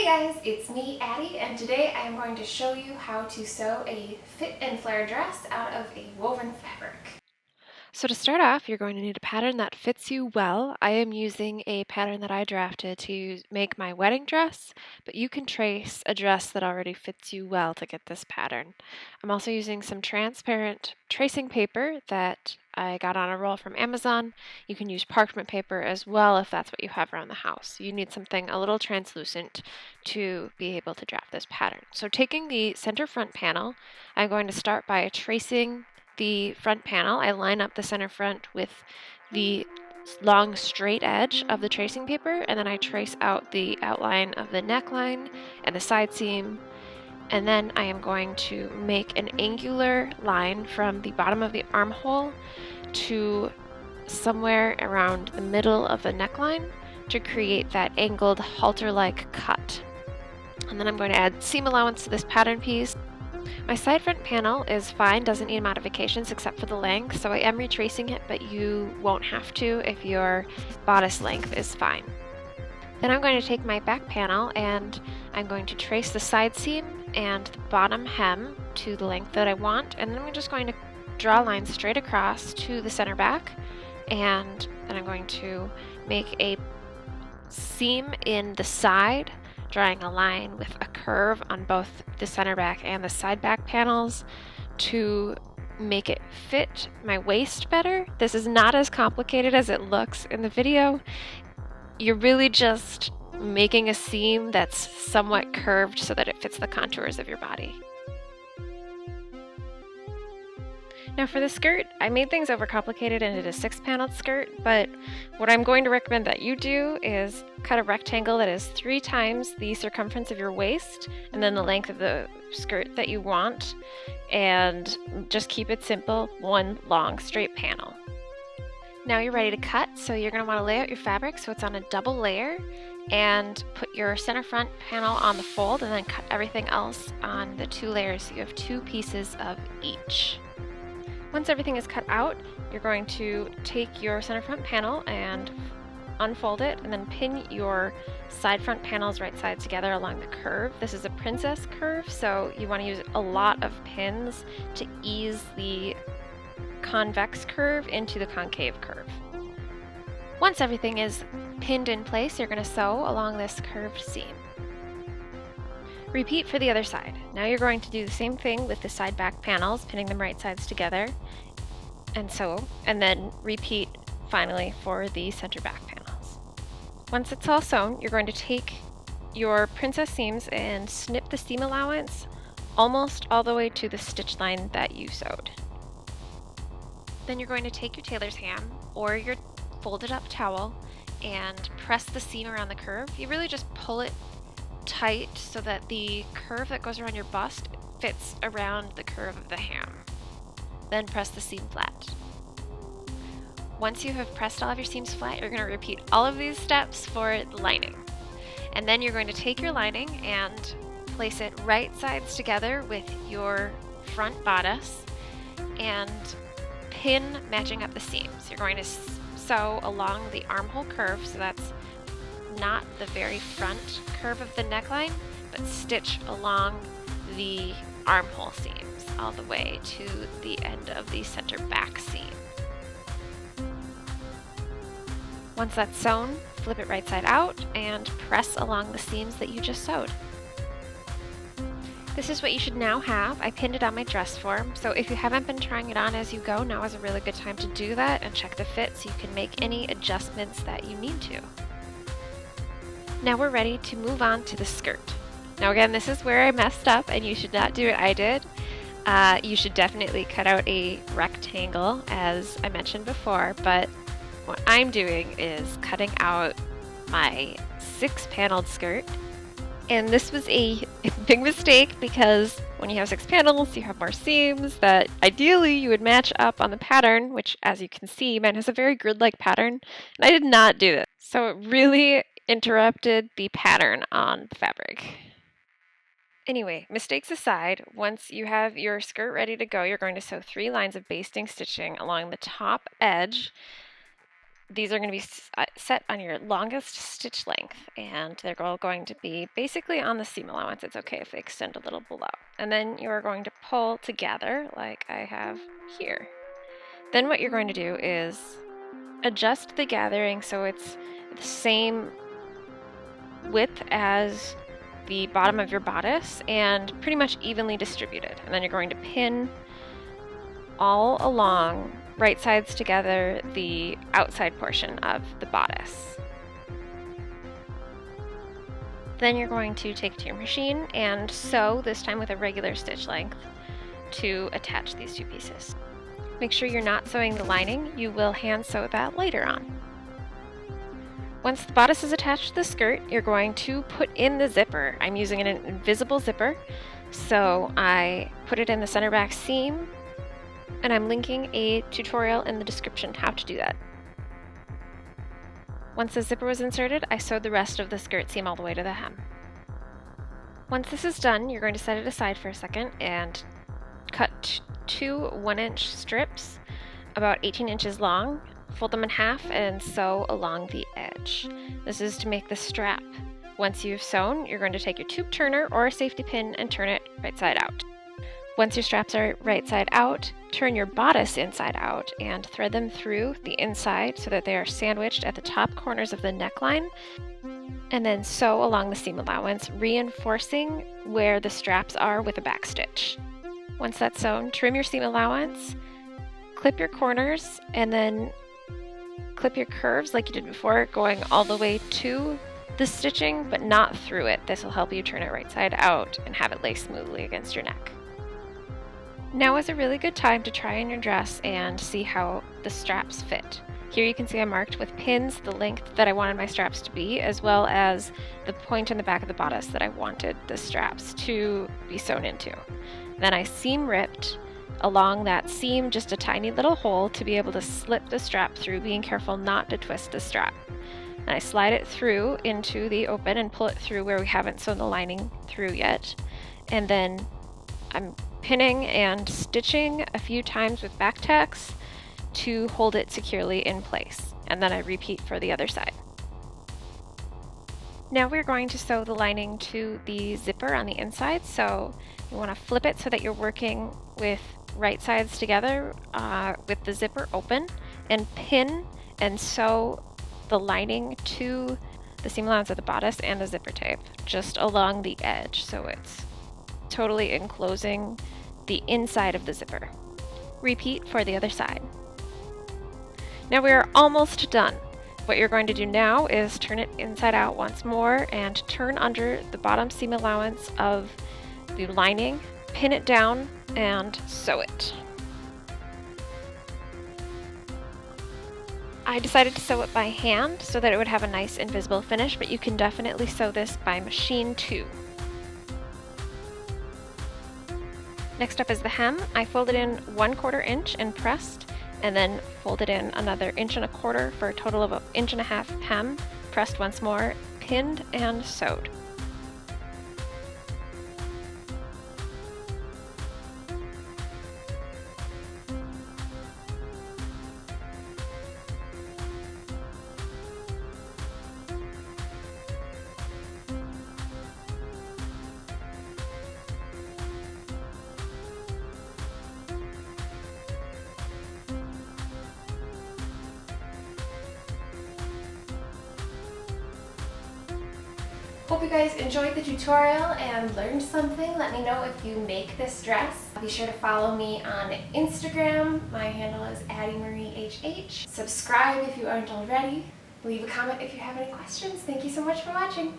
Hey guys, it's me, Addie, and today I am going to show you how to sew a fit and flare dress out of a woven fabric. So to start off, you're going to need a pattern that fits you well. I am using a pattern that I drafted to make my wedding dress, but you can trace a dress that already fits you well to get this pattern. I'm also using some transparent tracing paper that I got on a roll from Amazon. You can use parchment paper as well if that's what you have around the house. You need something a little translucent to be able to draft this pattern. So taking the center front panel, I'm going to start by tracing the front panel. I line up the center front with the long straight edge of the tracing paper, and then I trace out the outline of the neckline and the side seam, and then I am going to make an angular line from the bottom of the armhole to somewhere around the middle of the neckline to create that angled halter-like cut. And then I'm going to add seam allowance to this pattern piece. My side front panel is fine, doesn't need modifications except for the length, so I am retracing it, but you won't have to if your bodice length is fine. Then I'm going to take my back panel and I'm going to trace the side seam and the bottom hem to the length that I want, and then I'm just going to draw lines straight across to the center back, and then I'm going to make a seam in the side, drawing a line with a curve on both the center back and the side back panels to make it fit my waist better. This is not as complicated as it looks in the video. You're really just making a seam that's somewhat curved so that it fits the contours of your body. Now for the skirt, I made things overcomplicated and did a 6-paneled skirt, but what I'm going to recommend that you do is cut a rectangle that is 3 times the circumference of your waist and then the length of the skirt that you want, and just keep it simple, one long straight panel. Now you're ready to cut, so you're going to want to lay out your fabric so it's on a double layer and put your center front panel on the fold and then cut everything else on the 2 layers so you have 2 pieces of each. Once everything is cut out, you're going to take your center front panel and unfold it and then pin your side front panels right sides together along the curve. This is a princess curve, so you want to use a lot of pins to ease the convex curve into the concave curve. Once everything is pinned in place, you're going to sew along this curved seam. Repeat for the other side. Now you're going to do the same thing with the side back panels, pinning them right sides together, and sew, and then repeat finally for the center back panels. Once it's all sewn, you're going to take your princess seams and snip the seam allowance almost all the way to the stitch line that you sewed. Then you're going to take your tailor's ham or your folded up towel and press the seam around the curve. You really just pull it tight so that the curve that goes around your bust fits around the curve of the ham. Then press the seam flat. Once you have pressed all of your seams flat, you're going to repeat all of these steps for the lining. And then you're going to take your lining and place it right sides together with your front bodice and pin matching up the seams. You're going to sew along the armhole curve, so that's not the very front curve of the neckline, but stitch along the armhole seams all the way to the end of the center back seam. Once that's sewn, flip it right side out and press along the seams that you just sewed. This is what you should now have. I pinned it on my dress form, so if you haven't been trying it on as you go, now is a really good time to do that and check the fit so you can make any adjustments that you need to. Now we're ready to move on to the skirt. Now again, this is where I messed up and you should not do what I did. You should definitely cut out a rectangle as I mentioned before, but what I'm doing is cutting out my 6-paneled skirt. And this was a big mistake because when you have 6 panels, you have more seams that ideally you would match up on the pattern, which as you can see, mine has a very grid-like pattern, and I did not do this. So it really interrupted the pattern on the fabric. Anyway, mistakes aside, once you have your skirt ready to go, you're going to sew 3 lines of basting stitching along the top edge these are going to be set on your longest stitch length, and they're all going to be basically on the seam allowance. It's okay if they extend a little below. And then you're going to pull together like I have here. Then what you're going to do is adjust the gathering so it's the same width as the bottom of your bodice and pretty much evenly distributed. And then you're going to pin all along, right sides together, the outside portion of the bodice. Then you're going to take it to your machine and sew, this time with a regular stitch length, to attach these two pieces. Make sure you're not sewing the lining. You will hand sew that later on. Once the bodice is attached to the skirt, you're going to put in the zipper. I'm using an invisible zipper, so I put it in the center back seam, and I'm linking a tutorial in the description how to do that. Once the zipper was inserted, I sewed the rest of the skirt seam all the way to the hem. Once this is done, you're going to set it aside for a second and cut two 1-inch strips about 18 inches long, fold them in half, and sew along the edge. This is to make the strap. Once you've sewn, you're going to take your tube turner or a safety pin and turn it right side out. Once your straps are right side out, turn your bodice inside out and thread them through the inside so that they are sandwiched at the top corners of the neckline, and then sew along the seam allowance, reinforcing where the straps are with a back stitch. Once that's sewn, trim your seam allowance, clip your corners, and then clip your curves like you did before, going all the way to the stitching but not through it. This will help you turn it right side out and have it lay smoothly against your neck. Now is a really good time to try on your dress and see how the straps fit. Here you can see I marked with pins the length that I wanted my straps to be, as well as the point in the back of the bodice that I wanted the straps to be sewn into. Then I seam ripped along that seam just a tiny little hole to be able to slip the strap through, being careful not to twist the strap. And I slide it through into the open and pull it through where we haven't sewn the lining through yet. And then I'm pinning and stitching a few times with back tacks to hold it securely in place. And then I repeat for the other side. Now we're going to sew the lining to the zipper on the inside, so you want to flip it so that you're working with right sides together with the zipper open, and pin and sew the lining to the seam allowance of the bodice and the zipper tape just along the edge, so it's totally enclosing the inside of the zipper. Repeat for the other side. Now we are almost done. What you're going to do now is turn it inside out once more and turn under the bottom seam allowance of the lining, pin it down, and sew it. I decided to sew it by hand so that it would have a nice invisible finish, but you can definitely sew this by machine too. Next up is the hem. I folded in 1/4 inch and pressed, and then folded in another 1.25 inches for a total of 1.5 inches hem, pressed once more, pinned and sewed. Hope you guys enjoyed the tutorial and learned something. Let me know if you make this dress. Be sure to follow me on Instagram. My handle is AddieMarieHH. Subscribe if you aren't already. Leave a comment if you have any questions. Thank you so much for watching.